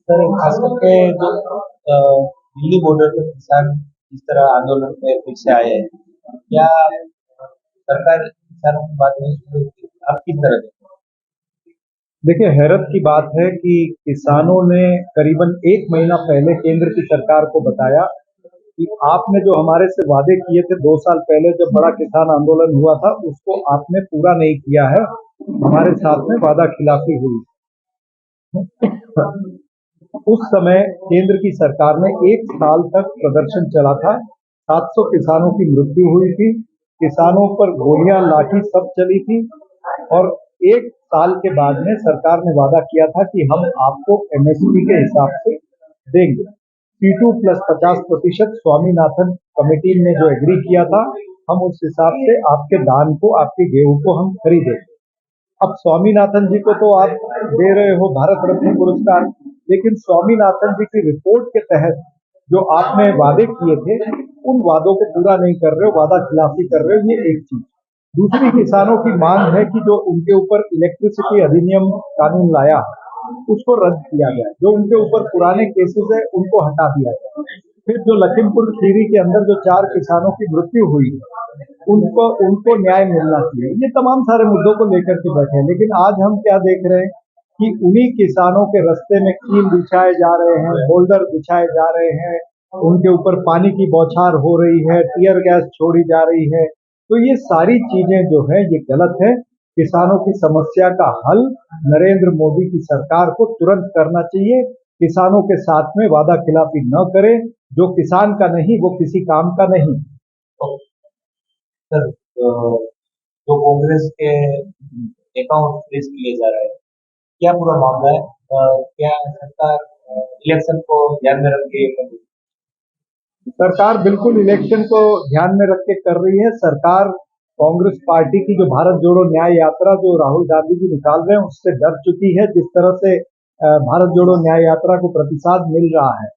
Sir खास करके जो दिल्ली बॉर्डर पे किसान इस तरह आंदोलन में फिर से आए हैं, क्या सरकार किसानों की बात नहीं सुन रही? आप किस तरह देखते देखिए, हैरत की बात है कि किसानों ने करीबन 1 महीना पहले केंद्र की सरकार को बताया कि आपने जो हमारे से वादे किए थे 2 साल पहले जब बड़ा किसान आंदोलन हुआ था उसको आपने पूरा नहीं किया है। हमारे साथ में वादा खिलाफी हुई। उस समय केंद्र की सरकार ने 1 साल तक प्रदर्शन चला था। 700 किसानों की मृत्यु हुई थी। किसानों पर गोलियां लाठी सब चली थी। और 1 साल के बाद में सरकार ने वादा किया था कि हम आपको एमएसपी के हिसाब से देंगे। P2 प्लस 50% स्वामीनाथन कमेटी ने जो एग्री किया था, हम उस हिसाब से आपके धान को, आपके गेहूं को हम खरीदेंगे। अब स्वामीनाथन जी को तो आप दे रहे हो भारत रत्न पुरस्कार, लेकिन स्वामीनाथन जी की रिपोर्ट के तहत जो आपने वादे किए थे उन वादों को पूरा नहीं कर रहे हो, वादा खिलाफी कर रहे हो। ये एक चीज। दूसरी, किसानों की मांग है कि जो उनके ऊपर इलेक्ट्रिसिटी अधिनियम कानून लाया उसको रद्द किया जाए। जो उनके ऊपर पुराने केसेस है उनको हटा दिया जाए। फिर जो लखीमपुर खीरी के अंदर जो 4 किसानों की मृत्यु हुई, उनको उनको न्याय मिलना चाहिए। ये तमाम सारे मुद्दों को लेकर के बैठे हैं। लेकिन आज हम क्या देख रहे हैं कि उन्हीं किसानों के रास्ते में कील बिछाए जा रहे हैं, बोल्डर बिछाए जा रहे हैं, उनके ऊपर पानी की बौछार हो रही है, टीयर गैस छोड़ी जा रही है। तो ये सारी चीजें जो है ये गलत है। किसानों की समस्या का हल नरेंद्र मोदी की सरकार को तुरंत करना चाहिए। किसानों के साथ में वादा खिलाफी न करे। जो किसान का नहीं वो किसी काम का नहीं। हो सर? जो कांग्रेस के अकाउंट फ्रीज किए जा रहे हैं, क्या पूरा मामला है? क्या सरकार इलेक्शन को ध्यान में रख के कर रही सरकार बिल्कुल इलेक्शन को ध्यान में रख के कर रही है। सरकार कांग्रेस पार्टी की जो भारत जोड़ो न्याय यात्रा जो राहुल गांधी जी निकाल रहे हैं उससे डर चुकी है। जिस तरह से भारत जोड़ो न्याय यात्रा को प्रतिसाद मिल रहा है,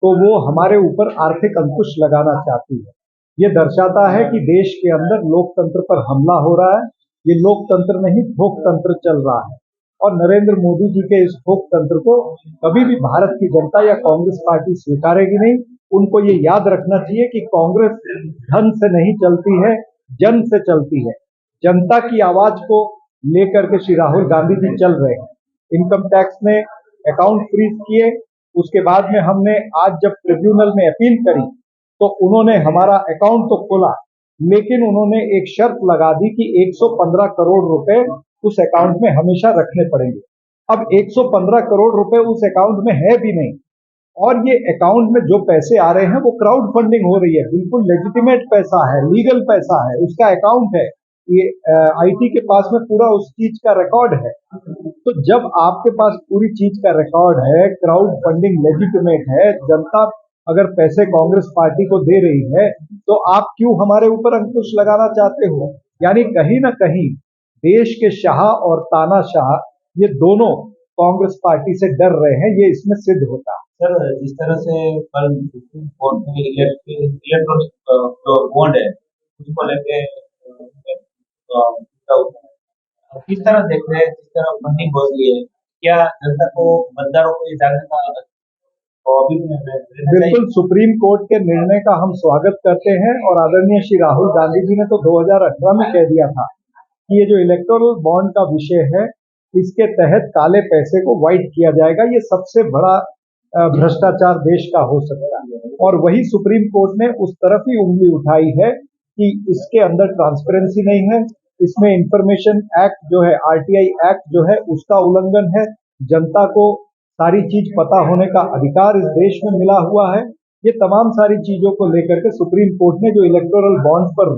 तो वो हमारे ऊपर आर्थिक अंकुश लगाना चाहती है। ये दर्शाता है कि देश के अंदर लोकतंत्र पर हमला हो रहा है। ये लोकतंत्र नहीं, भोगतंत्र चल रहा है। और नरेंद्र मोदी जी के इस भोगतंत्र को कभी भी भारत की जनता या कांग्रेस पार्टी स्वीकारेगी नहीं। उनको ये याद रखना चाहिए कि कांग्रेस धन से नहीं चलती है, जन से चलती है। जनता की आवाज को लेकर के श्री राहुल गांधी जी चल रहे हैं। इनकम टैक्स ने अकाउंट फ्रीज किए, उसके बाद में हमने आज जब ट्रिब्यूनल में अपील करी तो उन्होंने हमारा अकाउंट तो खोला, लेकिन उन्होंने एक शर्त लगा दी कि 115 करोड़ रुपए उस अकाउंट में हमेशा रखने पड़ेंगे। अब 115 करोड़ रुपए उस अकाउंट में है भी नहीं। और ये अकाउंट में जो पैसे आ रहे हैं वो क्राउड फंडिंग हो रही है। बिल्कुल लेजिटिमेट पैसा है, लीगल पैसा है, उसका अकाउंट है। ये आईटी के पास में पूरा उस चीज का रिकॉर्ड है। तो जब आपके पास पूरी चीज का रिकॉर्ड है, क्राउड फंडिंग लेजिटिमेट है, जनता अगर पैसे कांग्रेस पार्टी को दे रही है, तो आप क्यों हमारे ऊपर अंकुश लगाना चाहते हो? यानी कहीं ना कहीं देश के शाह और तानाशाह ये दोनों कांग्रेस पार्टी से डर रहे हैं। ये इसमें सिद्ध होता है। सर, जिस तरह से कल सुप्रीम कोर्ट में इलेक्ट्रॉनिक जो बॉन्ड है उसको लेके मुद्दा उठा है। अब किस तरह देख रहे हैं, जिस तरह फंडिंग हो रही है, क्या जनता को, मतदारों को ये जानने का अभी भी रहना चाहिए? बिल्कुल, सुप्रीम कोर्ट के निर्णय का हम स्वागत करते हैं। और आदरणीय श्री राहुल गांधी जी ने तो 2018 में कह दिया था कि ये जो इलेक्टोरल बॉन्ड का विषय है, इसके तहत काले पैसे को व्हाइट किया जाएगा। ये सबसे बड़ा भ्रष्टाचार देश का हो सकता है। और वही सुप्रीम कोर्ट ने उस तरफ ही उंगली उठाई है कि इसके अंदर ट्रांसपेरेंसी नहीं है, इसमें इंफॉर्मेशन एक्ट जो है, आरटीआई एक्ट जो है, उसका उल्लंघन है। जनता को सारी चीज पता होने का अधिकार इस देश में मिला हुआ है। ये तमाम सारी चीजों को लेकर के सुप्रीम कोर्ट ने जो इलेक्टोरल बॉन्ड पर